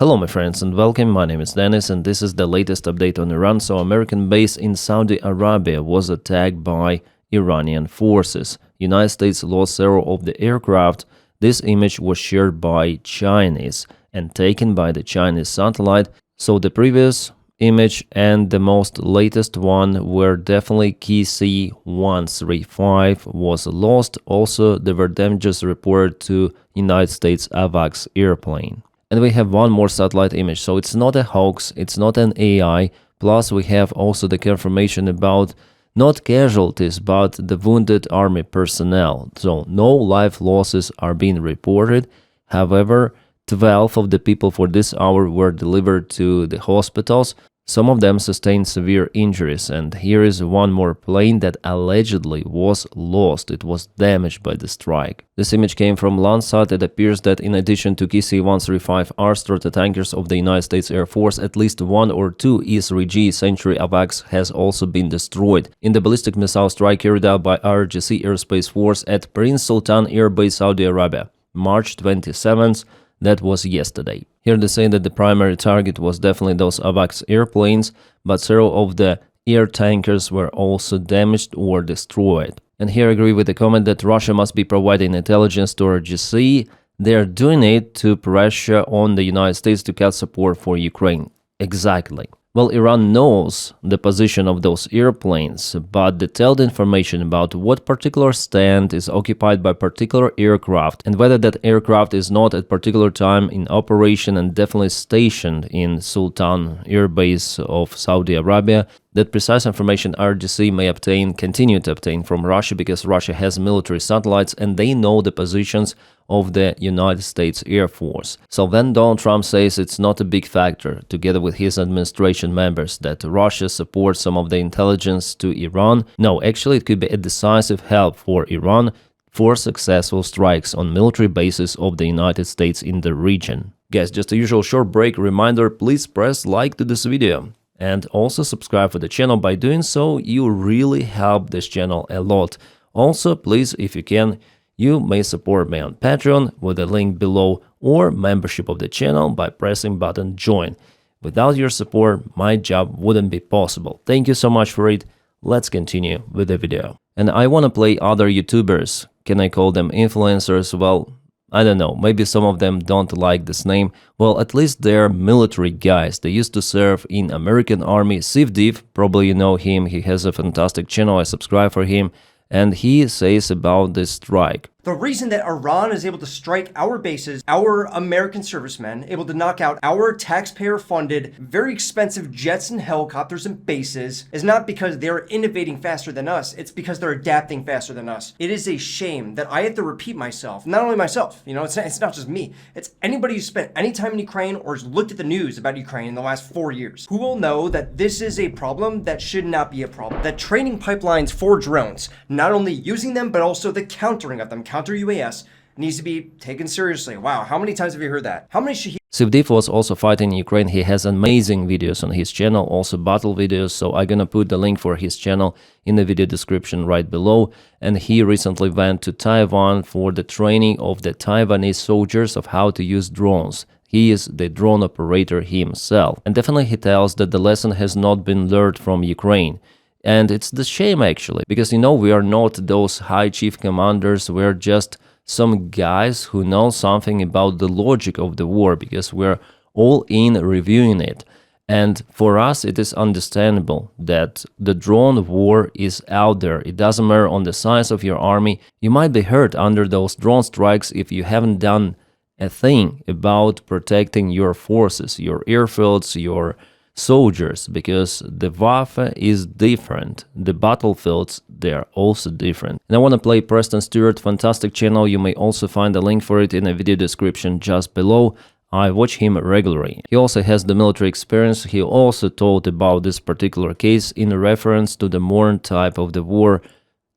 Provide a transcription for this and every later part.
Hello my friends and welcome, my name is Dennis and this is the latest update on Iran. So American base in Saudi Arabia was attacked by Iranian forces. United States lost several of the aircraft. This image was shared by Chinese and taken by the Chinese satellite. So the previous image and the most latest one were definitely KC-135 was lost. Also there were damages reported to United States AVAX airplane. And we have one more satellite image, so it's not a hoax, it's not an AI, plus we have also the confirmation about not casualties, but the wounded army personnel. So no life losses are being reported. However, 12 of the people for this hour were delivered to the hospitals. Some of them sustained severe injuries, and here is one more plane that allegedly was lost. It was damaged by the strike. This image came from Landsat. It appears that in addition to KC-135R stratotankers of the United States Air Force, at least one or two E-3G Century AVAX has also been destroyed in the ballistic missile strike carried out by RGC Aerospace Force at Prince Sultan Air Base, Saudi Arabia, March 27th. That was yesterday. Here they say that the primary target was definitely those AVAX airplanes, but several of the air tankers were also damaged or destroyed. And here I agree with the comment that Russia must be providing intelligence to RGC. They're doing it to pressure on the United States to cut support for Ukraine. Exactly. Well, Iran knows the position of those airplanes, but detailed information about what particular stand is occupied by particular aircraft and whether that aircraft is not at particular time in operation and definitely stationed in Sultan Air Base of Saudi Arabia, that precise information RGC may continue to obtain from Russia, because Russia has military satellites and they know the positions of the United States Air Force. So then Donald Trump says it's not a big factor, together with his administration members, that Russia supports some of the intelligence to Iran. No, actually it could be a decisive help for Iran for successful strikes on military bases of the United States in the region. Guys, just a usual short break reminder, please press like to this video. And also subscribe for the channel. By doing so, you really help this channel a lot. Also, please, if you can, you may support me on Patreon with the link below, or membership of the channel by pressing button join. Without your support, my job wouldn't be possible. Thank you so much for it. Let's continue with the video. And I want to play other YouTubers. Can I call them influencers? Well, I don't know, maybe some of them don't like this name. Well, at least they're military guys. They used to serve in American Army. Davydov, probably you know him, he has a fantastic channel, I subscribe for him. And he says about this strike. The reason that Iran is able to strike our bases, our American servicemen, able to knock out our taxpayer-funded, very expensive jets and helicopters and bases, is not because they're innovating faster than us, it's because they're adapting faster than us. It is a shame that I have to repeat myself, not only myself, you know, it's not just me, it's anybody who spent any time in Ukraine or has looked at the news about Ukraine in the last 4 years, who will know that this is a problem that should not be a problem. That training pipelines for drones, not only using them, but also the countering of them, counter UAS, needs to be taken seriously. Wow, how many times have you heard that? How many should he... Davydov was also fighting in Ukraine. He has amazing videos on his channel, also battle videos, so I'm gonna put the link for his channel in the video description right below. And he recently went to Taiwan for the training of the Taiwanese soldiers of how to use drones. He is the drone operator himself. And definitely he tells that the lesson has not been learned from Ukraine. And it's the shame actually, because you know, we are not those high chief commanders, we're just some guys who know something about the logic of the war, because we're all in reviewing it. And for us it is understandable that the drone war is out there. It doesn't matter on the size of your army. You might be hurt under those drone strikes if you haven't done a thing about protecting your forces, your airfields, your soldiers, because the Waffe is different. The battlefields, they're also different. And I want to play Preston Stewart, fantastic channel. You may also find a link for it in the video description just below. I watch him regularly. He also has the military experience. He also told about this particular case in reference to the modern type of the war,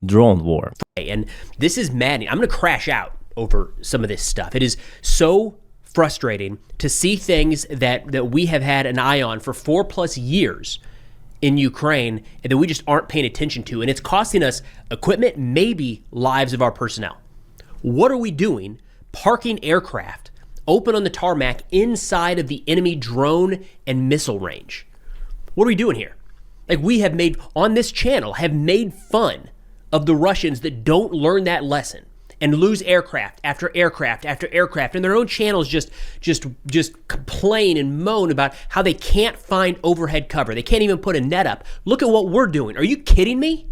drone war. And this is maddening. I'm going to crash out over some of this stuff. It is so frustrating to see things that we have had an eye on for 4+ years in Ukraine and that we just aren't paying attention to. And it's costing us equipment, maybe lives of our personnel. What are we doing parking aircraft open on the tarmac inside of the enemy drone and missile range. What are we doing here? Like, we have made, on this channel, have made fun of the Russians that don't learn that lesson and lose aircraft after aircraft after aircraft, and their own channels just complain and moan about how they can't find overhead cover. They can't even put a net up. Look at what we're doing. Are you kidding me?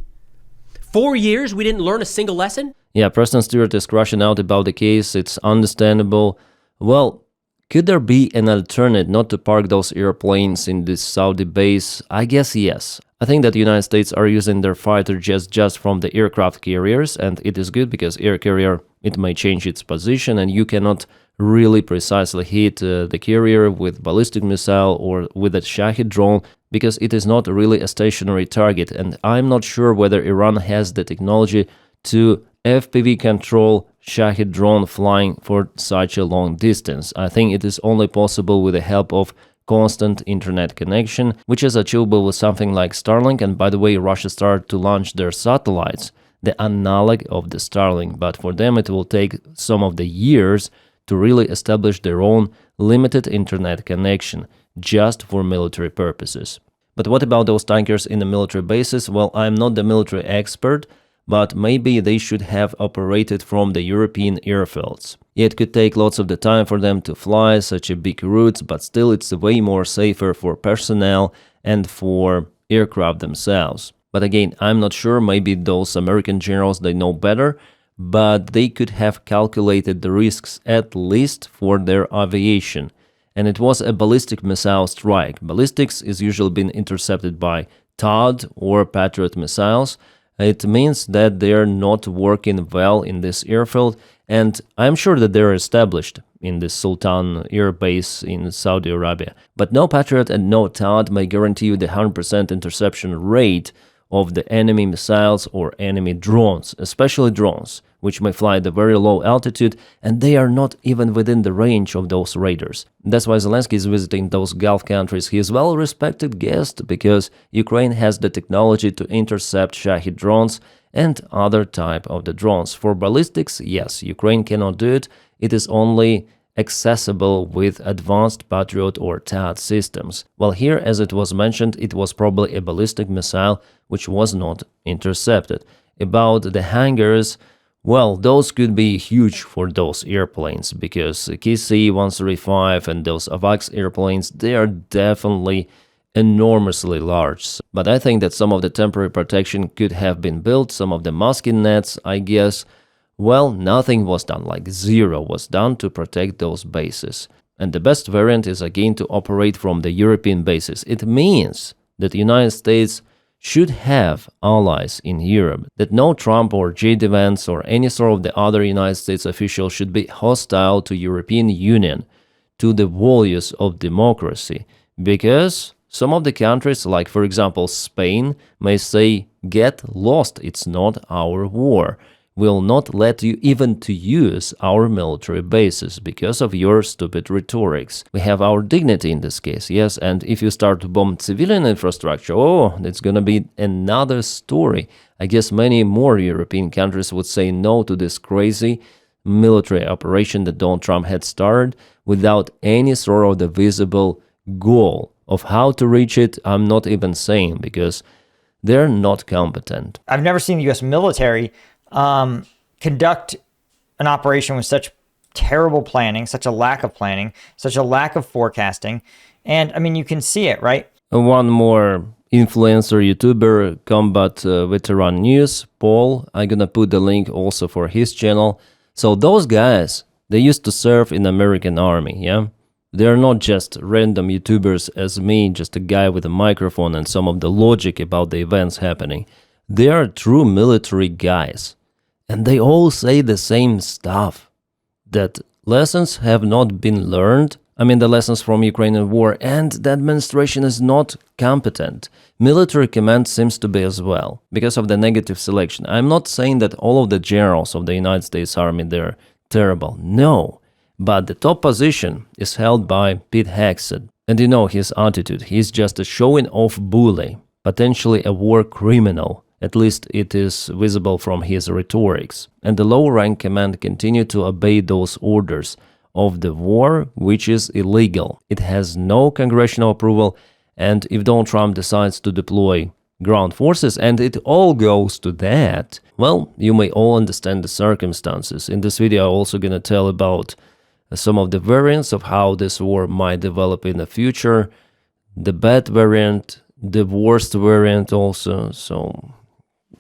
4 years we didn't learn a single lesson? Yeah, President Stewart is crashing out about the case. It's understandable. Well, could there be an alternate not to park those airplanes in this Saudi base? I guess yes. I think that the United States are using their fighter jets just from the aircraft carriers, and it is good because air carrier, it may change its position and you cannot really precisely hit the carrier with ballistic missile or with a Shahid drone because it is not really a stationary target, and I'm not sure whether Iran has the technology to FPV control Shahid drone flying for such a long distance. I think it is only possible with the help of constant internet connection, which is achievable with something like Starlink. And by the way, Russia started to launch their satellites, the analog of the Starlink, but for them it will take some of the years to really establish their own limited internet connection just for military purposes. But what about those tankers in the military bases? Well, I'm not the military expert, but maybe they should have operated from the European airfields. It could take lots of the time for them to fly such a big routes, but still it's way more safer for personnel and for aircraft themselves. But again, I'm not sure, maybe those American generals, they know better, but they could have calculated the risks at least for their aviation. And it was a ballistic missile strike. Ballistics is usually been intercepted by THAAD or Patriot missiles. It means that they're not working well in this airfield, and I'm sure that they're established in the Sultan Air Base in Saudi Arabia. But no Patriot and no THAAD may guarantee you the 100% interception rate of the enemy missiles or enemy drones, especially drones, which may fly at a very low altitude, and they are not even within the range of those raiders. That's why Zelensky is visiting those Gulf countries. He is a well-respected guest because Ukraine has the technology to intercept Shahid drones and other type of the drones. For ballistics, yes, Ukraine cannot do it. It is only accessible with advanced Patriot or THAAD systems. Well, here, as it was mentioned, it was probably a ballistic missile which was not intercepted. About the hangars, well, those could be huge for those airplanes because KC-135 and those AVAX airplanes, they are definitely enormously large. But I think that some of the temporary protection could have been built, some of the masking nets, I guess. Well, nothing was done, like zero was done to protect those bases. And the best variant is again to operate from the European bases. It means that the United States should have allies in Europe, that no Trump or J.D. Vance or any sort of the other United States official should be hostile to European Union, to the values of democracy, because some of the countries, like for example Spain, may say, get lost, it's not our war. Will not let you even to use our military bases because of your stupid rhetorics. We have our dignity in this case, yes, and if you start to bomb civilian infrastructure, oh, it's gonna be another story. I guess many more European countries would say no to this crazy military operation that Donald Trump had started without any sort of the visible goal of how to reach it. I'm not even saying because they're not competent. I've never seen the U.S. military conduct an operation with such terrible planning, such a lack of planning, such a lack of forecasting. And I mean, you can see it, right? One more influencer YouTuber, Combat Veteran News, Paul. I'm gonna put the link also for his channel. So those guys, they used to serve in the American Army, yeah? They're not just random YouTubers as me, just a guy with a microphone and some of the logic about the events happening. They are true military guys. And they all say the same stuff, that lessons have not been learned. I mean, the lessons from Ukrainian war, and the administration is not competent. Military command seems to be as well, because of the negative selection. I'm not saying that all of the generals of the United States Army, they're terrible. No, but the top position is held by Pete Hegseth. And you know his attitude. He's just a showing off bully, potentially a war criminal. At least it is visible from his rhetorics. And the lower rank command continue to obey those orders of the war, which is illegal. It has no congressional approval, and if Donald Trump decides to deploy ground forces and it all goes to that, well, you may all understand the circumstances. In this video, I'm also gonna tell about some of the variants of how this war might develop in the future, the bad variant, the worst variant also. So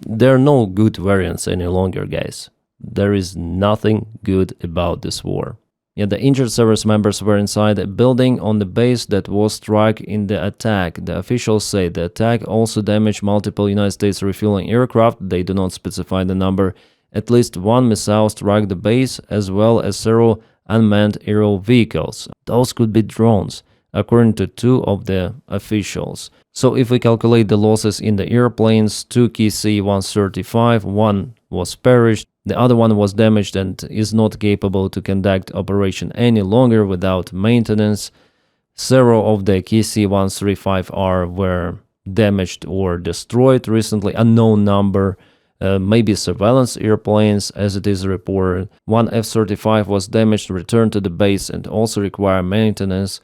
there are no good variants any longer, guys. There is nothing good about this war. Yeah, the injured service members were inside a building on the base that was struck in the attack. The officials say the attack also damaged multiple United States refueling aircraft. They do not specify the number. At least one missile struck the base, as well as several unmanned aerial vehicles. Those could be drones, according to two of the officials. So if we calculate the losses in the airplanes, two key C-135, one was perished, the other one was damaged and is not capable to conduct operation any longer without maintenance. Several of the key C-135R were damaged or destroyed recently, unknown number. Maybe surveillance airplanes, as it is reported. One F-35 was damaged, returned to the base, and also require maintenance.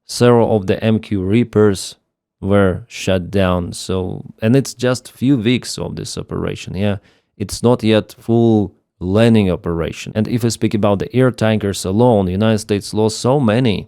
Several of the MQ Reapers were shut down. So, and it's just few weeks of this operation. Yeah, it's not yet full landing operation. And if we speak about the air tankers alone, the United States lost so many,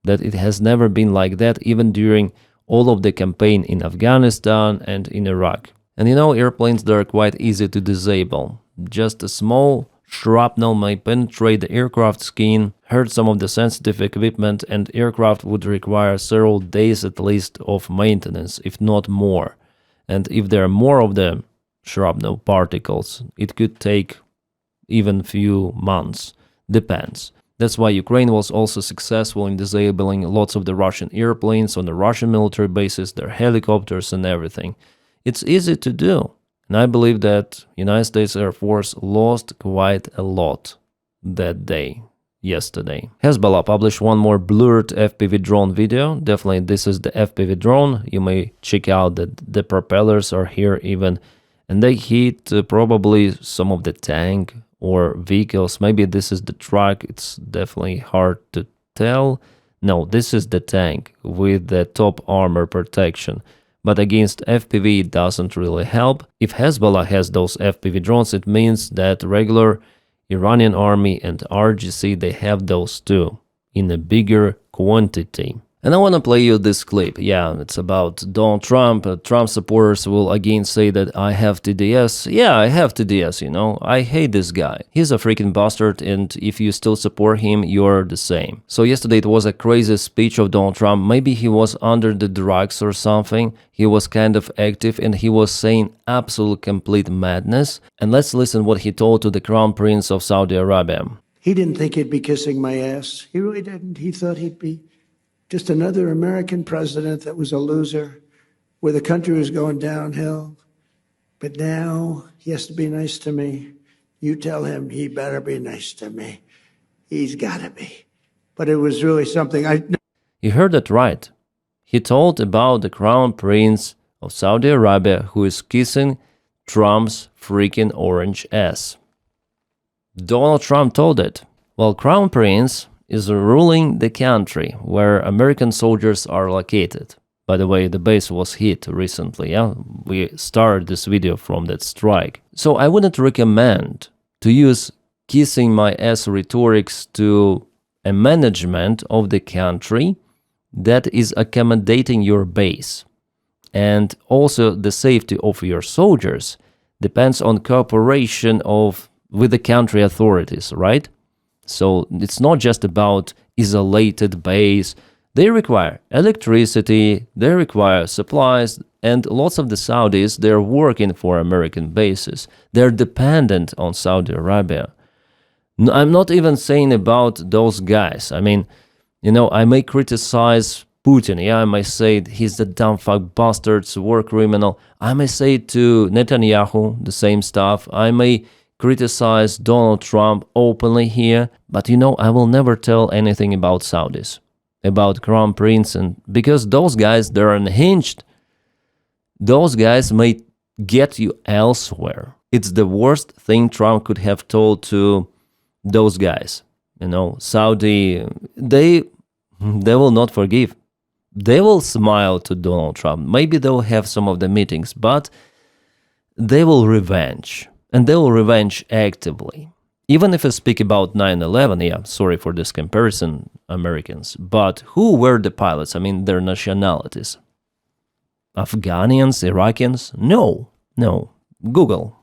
that it has never been like that, even during all of the campaign in Afghanistan and in Iraq. And you know, airplanes, they're quite easy to disable. Just a small shrapnel may penetrate the aircraft skin, hurt some of the sensitive equipment, and aircraft would require several days at least of maintenance, if not more. And if there are more of the shrapnel particles, it could take even few months. Depends. That's why Ukraine was also successful in disabling lots of the Russian airplanes on the Russian military bases, their helicopters and everything. It's easy to do, and I believe that United States Air Force lost quite a lot that day, yesterday. Hezbollah published one more blurred FPV drone video. Definitely this is the FPV drone. You may check out that the propellers are here even, and they hit probably some of the tank or vehicles. Maybe this is the truck. It's definitely hard to tell. No, this is the tank with the top armor protection. But against FPV, it doesn't really help. If Hezbollah has those FPV drones, it means that regular Iranian army and RGC, they have those too, in a bigger quantity. And I want to play you this clip. Yeah, it's about Donald Trump. Trump supporters will again say that I have TDS. Yeah, I have TDS, you know. I hate this guy. He's a freaking bastard, and if you still support him, you're the same. So yesterday it was a crazy speech of Donald Trump. Maybe he was under the drugs or something. He was kind of active and he was saying absolute complete madness. And let's listen what he told to the Crown Prince of Saudi Arabia. He didn't think he'd be kissing my ass. He really didn't. He thought he'd be just another American president that was a loser, where the country was going downhill. But now he has to be nice to me. You tell him he better be nice to me. He's got to be. But it was really something You heard that right. He told about the Crown Prince of Saudi Arabia who is kissing Trump's freaking orange ass. Donald Trump told it. Well, Crown Prince is ruling the country where American soldiers are located. By the way, the base was hit recently, yeah? We started this video from that strike. So I wouldn't recommend to use kissing my ass rhetorics to a management of the country that is accommodating your base. And also the safety of your soldiers depends on cooperation with the country authorities, right? So it's not just about isolated base. They require electricity, they require supplies, and lots of the Saudis, they're working for American bases. They're dependent on Saudi Arabia. I'm not even saying about those guys. I mean, you know, I may criticize Putin. Yeah, I may say he's the dumb fuck bastard, war criminal. I may say to Netanyahu the same stuff. I may criticize Donald Trump openly here, but you know, I will never tell anything about Saudis, about Crown Prince, and because those guys, they're unhinged. Those guys may get you elsewhere. It's the worst thing Trump could have told to those guys, Saudi, they will not forgive. They will smile to Donald Trump. Maybe they'll have some of the meetings, but they will revenge, and they will revenge actively. Even if I speak about 9/11, yeah, sorry for this comparison, Americans, but who were the pilots? I mean, their nationalities. Afghanians, Iraqis? No. Google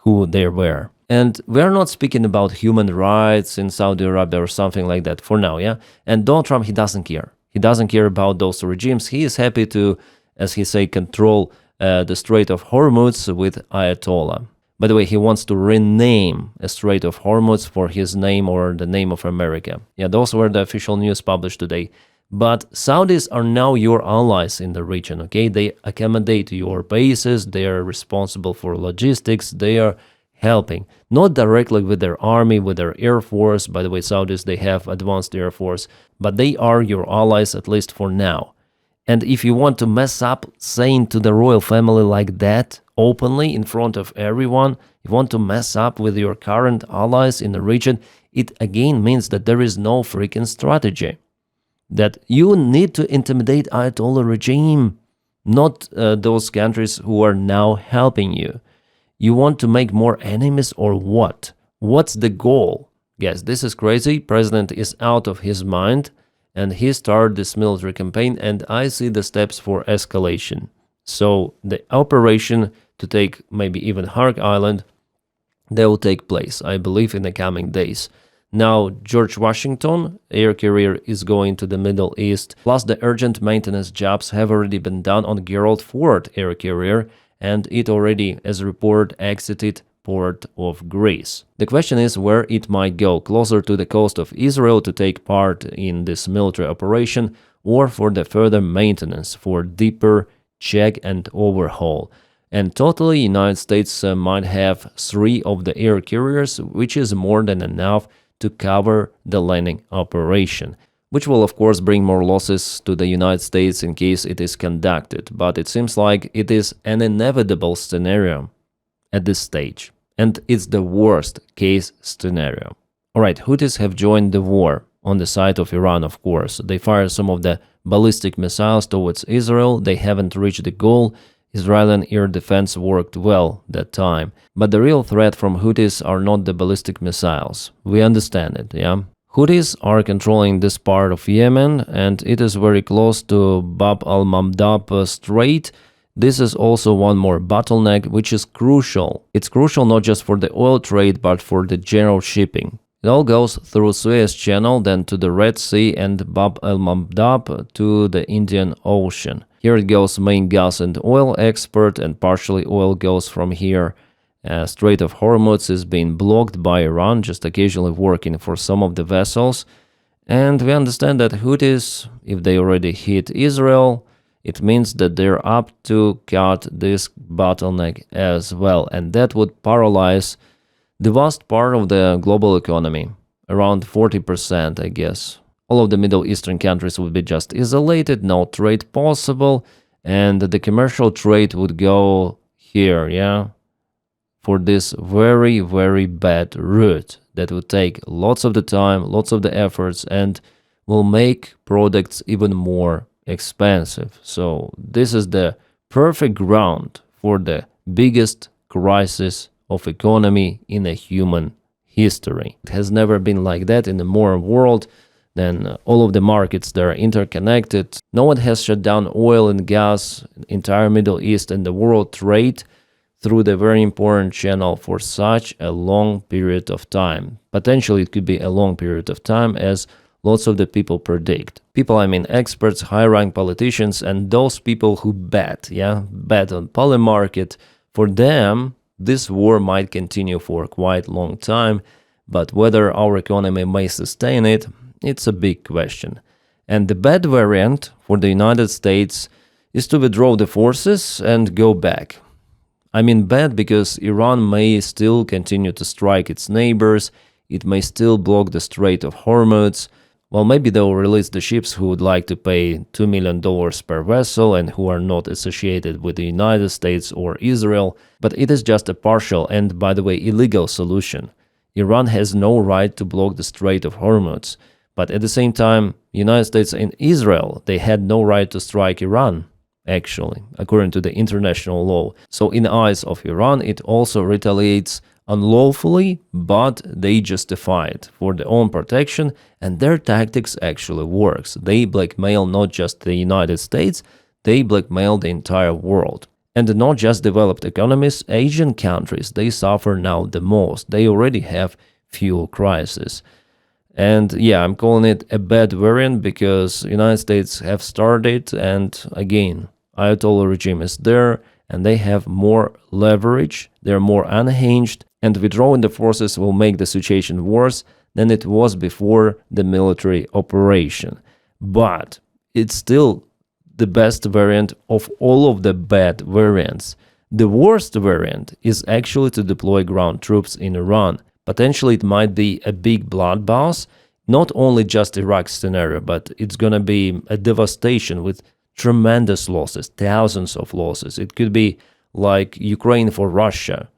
who they were. And we're not speaking about human rights in Saudi Arabia or something like that for now, yeah? And Donald Trump, he doesn't care. He doesn't care about those regimes. He is happy to, as he say, control the Strait of Hormuz with Ayatollah. By the way, he wants to rename a Strait of Hormuz for his name or the name of America. Yeah, those were the official news published today. But Saudis are now your allies in the region, okay? They accommodate your bases, they are responsible for logistics, they are helping. Not directly with their army, with their air force. By the way, Saudis, they have advanced air force, but they are your allies, at least for now. And if you want to mess up saying to the royal family like that, openly in front of everyone, you want to mess up with your current allies in the region, it again means that there is no freaking strategy. That you need to intimidate Ayatollah regime, not those countries who are now helping you. You want to make more enemies or what? What's the goal? Guys, this is crazy. President is out of his mind and he started this military campaign, and I see the steps for escalation. So the operation to take maybe even Hark Island, they will take place, I believe, in the coming days. Now, George Washington air carrier is going to the Middle East, plus the urgent maintenance jobs have already been done on Gerald Ford air carrier, and it already, as reported, exited port of Greece. The question is where it might go, closer to the coast of Israel to take part in this military operation, or for the further maintenance, for deeper check and overhaul. And totally, United States might have 3 of the air carriers, which is more than enough to cover the landing operation, which will of course bring more losses to the United States in case it is conducted, but it seems like it is an inevitable scenario at this stage, and it's the worst case scenario. Alright, Houthis have joined the war on the side of Iran, of course. They fired some of the ballistic missiles towards Israel. They haven't reached the goal. Israeli air defense worked well that time. But the real threat from Houthis are not the ballistic missiles. We understand it, yeah? Houthis are controlling this part of Yemen, and it is very close to Bab al-Mandab Strait. This is also one more bottleneck, which is crucial. It's crucial not just for the oil trade, but for the general shipping. It all goes through Suez Channel, then to the Red Sea and Bab al-Mandab to the Indian Ocean. Here it goes main gas and oil export, and partially oil goes from here. Strait of Hormuz is being blocked by Iran, just occasionally working for some of the vessels. And we understand that Houthis, if they already hit Israel, it means that they're up to cut this bottleneck as well. And that would paralyze the vast part of the global economy, around 40%, I guess. All of the Middle Eastern countries would be just isolated, no trade possible, and the commercial trade would go here, yeah, for this very, very bad route that would take lots of the time, lots of the efforts, and will make products even more expensive. So this is the perfect ground for the biggest crisis of economy in a human history. It has never been like that in the modern world. Then all of the markets, they're interconnected. No one has shut down oil and gas, entire Middle East and the world trade through the very important channel for such a long period of time. Potentially it could be a long period of time, as lots of the people predict. People, I mean experts, high-rank politicians, and those people who bet on poly market. For them, this war might continue for a quite long time, but whether our economy may sustain it, it's a big question. And the bad variant for the United States is to withdraw the forces and go back. I mean bad because Iran may still continue to strike its neighbors, it may still block the Strait of Hormuz. Well, maybe they'll release the ships who would like to pay $2 million per vessel and who are not associated with the United States or Israel, but it is just a partial and, by the way, illegal solution. Iran has no right to block the Strait of Hormuz. But at the same time, United States and Israel, they had no right to strike Iran, actually, according to the international law. So in the eyes of Iran, it also retaliates unlawfully, but they justify it for their own protection, and their tactics actually works. They blackmail not just the United States, they blackmail the entire world. And not just developed economies, Asian countries, they suffer now the most. They already have fuel crisis. And yeah, I'm calling it a bad variant because United States have started, and again, Ayatollah regime is there, and they have more leverage, they're more unhinged, and withdrawing the forces will make the situation worse than it was before the military operation. But it's still the best variant of all of the bad variants. The worst variant is actually to deploy ground troops in Iran. Potentially it might be a big bloodbath, not only just Iraq scenario, but it's gonna be a devastation with tremendous losses, thousands of losses. It could be like Ukraine for Russia.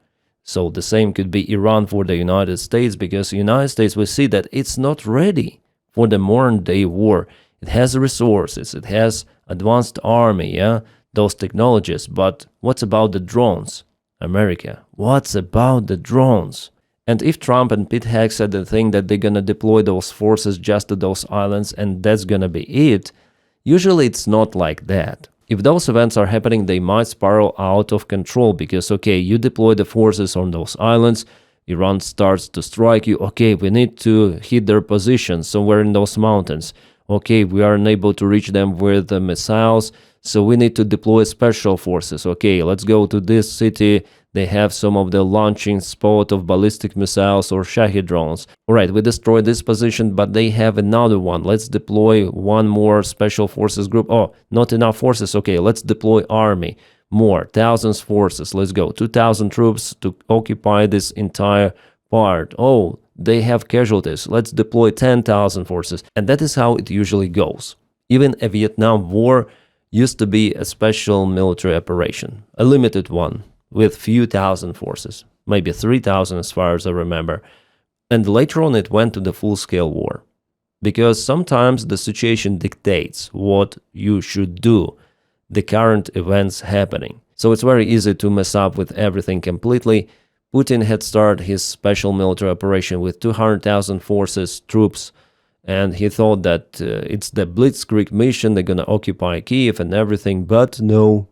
So the same could be Iran for the United States, because the United States will see that it's not ready for the modern day war. It has resources, it has advanced army, yeah, those technologies. But what's about the drones? America, what's about the drones? And if Trump and Pete Hegseth think that they're gonna deploy those forces just to those islands and that's gonna be it, usually it's not like that. If those events are happening, they might spiral out of control because, okay, you deploy the forces on those islands, Iran starts to strike you, okay, we need to hit their position somewhere in those mountains. Okay, we are unable to reach them with the missiles, so we need to deploy special forces. Okay, let's go to this city. They have some of the launching spot of ballistic missiles or Shahed drones. Alright, we destroyed this position, but they have another one. Let's deploy one more special forces group. Oh, not enough forces. Okay, let's deploy army. More, thousands forces. Let's go. 2,000 troops to occupy this entire part. Oh, they have casualties. Let's deploy 10,000 forces. And that is how it usually goes. Even a Vietnam War used to be a special military operation, a limited one, with few thousand forces, maybe 3,000 as far as I remember. And later on it went to the full-scale war. Because sometimes the situation dictates what you should do, the current events happening. So it's very easy to mess up with everything completely. Putin had started his special military operation with 200,000 forces, troops, and he thought that it's the Blitzkrieg mission, they're gonna occupy Kiev and everything, but no.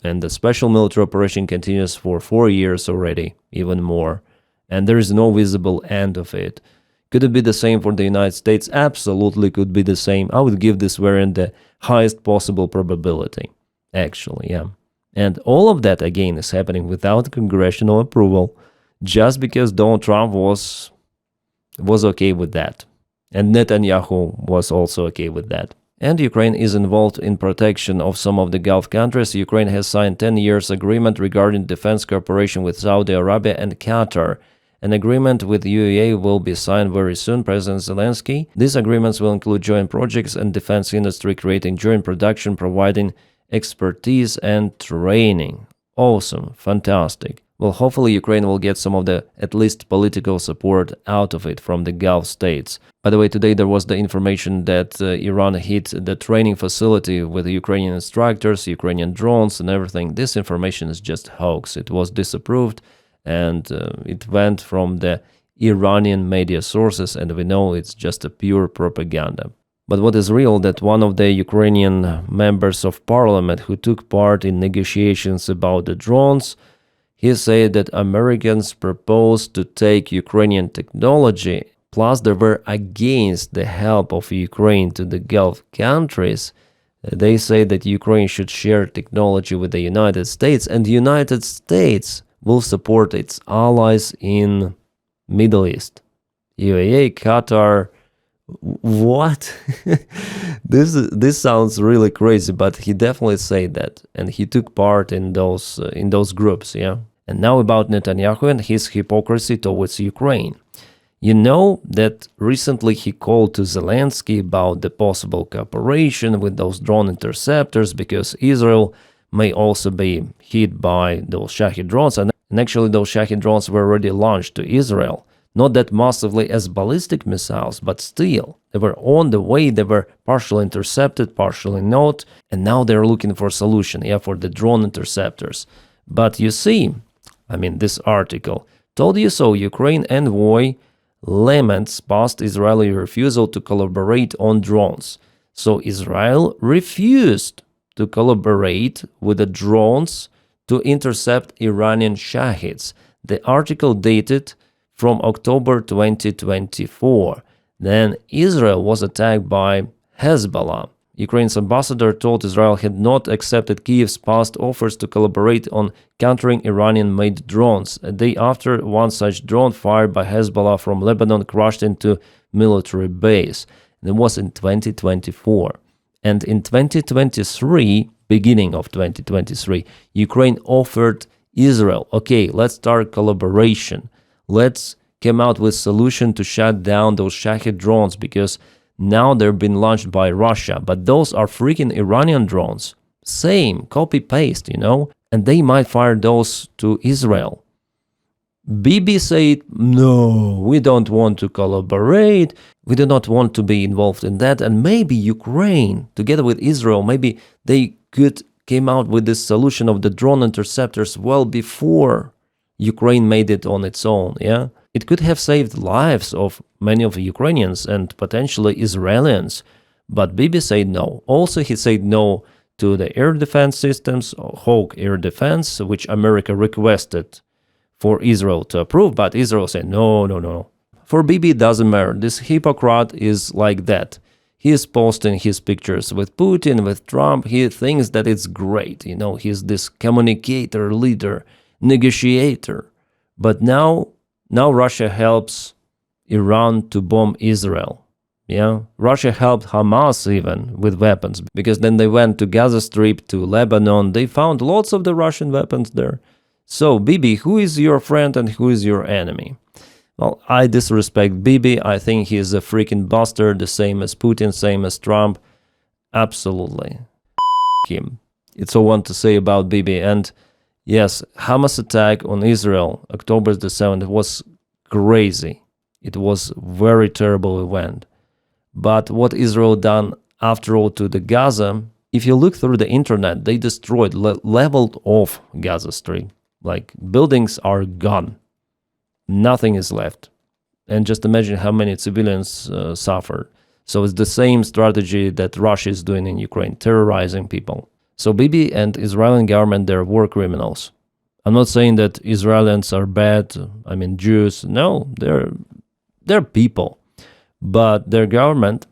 And the special military operation continues for 4 years already, even more. And there is no visible end of it. Could it be the same for the United States? Absolutely could be the same. I would give this variant the highest possible probability, actually, yeah. And all of that, again, is happening without congressional approval, just because Donald Trump was okay with that. And Netanyahu was also okay with that. And Ukraine is involved in protection of some of the Gulf countries. Ukraine has signed 10 years agreement regarding defense cooperation with Saudi Arabia and Qatar. An agreement with UAE will be signed very soon, President Zelensky. These agreements will include joint projects and defense industry, creating joint production, providing expertise and training. Awesome, fantastic. Well, hopefully Ukraine will get some of the, at least political support out of it from the Gulf states. By the way, today there was the information that Iran hit the training facility with Ukrainian instructors, Ukrainian drones and everything. This information is just hoax. It was disapproved and it went from the Iranian media sources, and we know it's just a pure propaganda. But what is real, that one of the Ukrainian members of parliament who took part in negotiations about the drones, he said that Americans proposed to take Ukrainian technology, plus they were against the help of Ukraine to the Gulf countries. They say that Ukraine should share technology with the United States, and the United States will support its allies in Middle East. UAE, Qatar. What? This sounds really crazy, but he definitely said that, and he took part in those groups, yeah. And now about Netanyahu and his hypocrisy towards Ukraine. You know that recently he called to Zelensky about the possible cooperation with those drone interceptors because Israel may also be hit by those Shahed drones, and actually those Shahed drones were already launched to Israel. Not that massively as ballistic missiles, but still, they were on the way, they were partially intercepted, partially not, and now they're looking for a solution, yeah, for the drone interceptors. But you see, I mean, this article told you so. Ukraine envoy laments past Israeli refusal to collaborate on drones. So Israel refused to collaborate with the drones to intercept Iranian Shahids. The article dated from October 2024. Then Israel was attacked by Hezbollah. Ukraine's ambassador told Israel had not accepted Kyiv's past offers to collaborate on countering Iranian-made drones. A day after, one such drone fired by Hezbollah from Lebanon crashed into military base. It was in 2024. And in 2023, beginning of 2023, Ukraine offered Israel, okay, let's start collaboration. Let's come out with solution to shut down those Shahid drones because now they're being launched by Russia, but those are freaking Iranian drones. Same, copy-paste, you know, and they might fire those to Israel. Bibi said, no, we don't want to collaborate, we do not want to be involved in that, and maybe Ukraine, together with Israel, maybe they could came out with this solution of the drone interceptors well before Ukraine made it on its own, yeah? It could have saved lives of many of the Ukrainians and potentially Israelis, but Bibi said no. Also, he said no to the air defense systems, Hawk air defense, which America requested for Israel to approve, but Israel said no, no, no. For Bibi, it doesn't matter. This hypocrite is like that. He is posting his pictures with Putin, with Trump. He thinks that it's great. You know, he's this communicator, leader, negotiator. But now Russia helps Iran to bomb Israel. Yeah, Russia helped Hamas even with weapons because then they went to Gaza Strip, to Lebanon. They found lots of the Russian weapons there. So, Bibi, who is your friend and who is your enemy? Well, I disrespect Bibi. I think he is a freaking bastard, the same as Putin, same as Trump. Absolutely. Him. It's all I want to say about Bibi. And yes, Hamas attack on Israel, October the 7th, was crazy. It was very terrible event. But what Israel done after all to the Gaza, if you look through the internet, they destroyed, leveled off Gaza Strip. Like, buildings are gone. Nothing is left. And just imagine how many civilians suffered. So it's the same strategy that Russia is doing in Ukraine, terrorizing people. So Bibi and Israeli government, they're war criminals. I'm not saying that Israelis are bad, I mean Jews. No, they're people. But their government,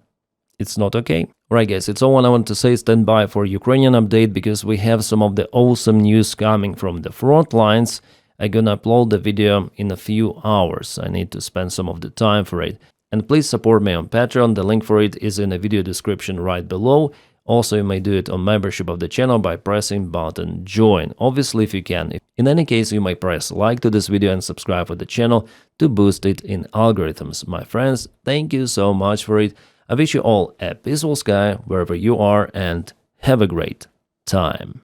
it's not okay. Right, guys, it's all what I want to say. Stand by for Ukrainian update because we have some of the awesome news coming from the front lines. I'm gonna upload the video in a few hours. I need to spend some of the time for it. And please support me on Patreon. The link for it is in the video description right below. Also, you may do it on membership of the channel by pressing button join, obviously if you can. In any case, you may press like to this video and subscribe for the channel to boost it in algorithms. My friends, thank you so much for it. I wish you all a peaceful sky wherever you are and have a great time.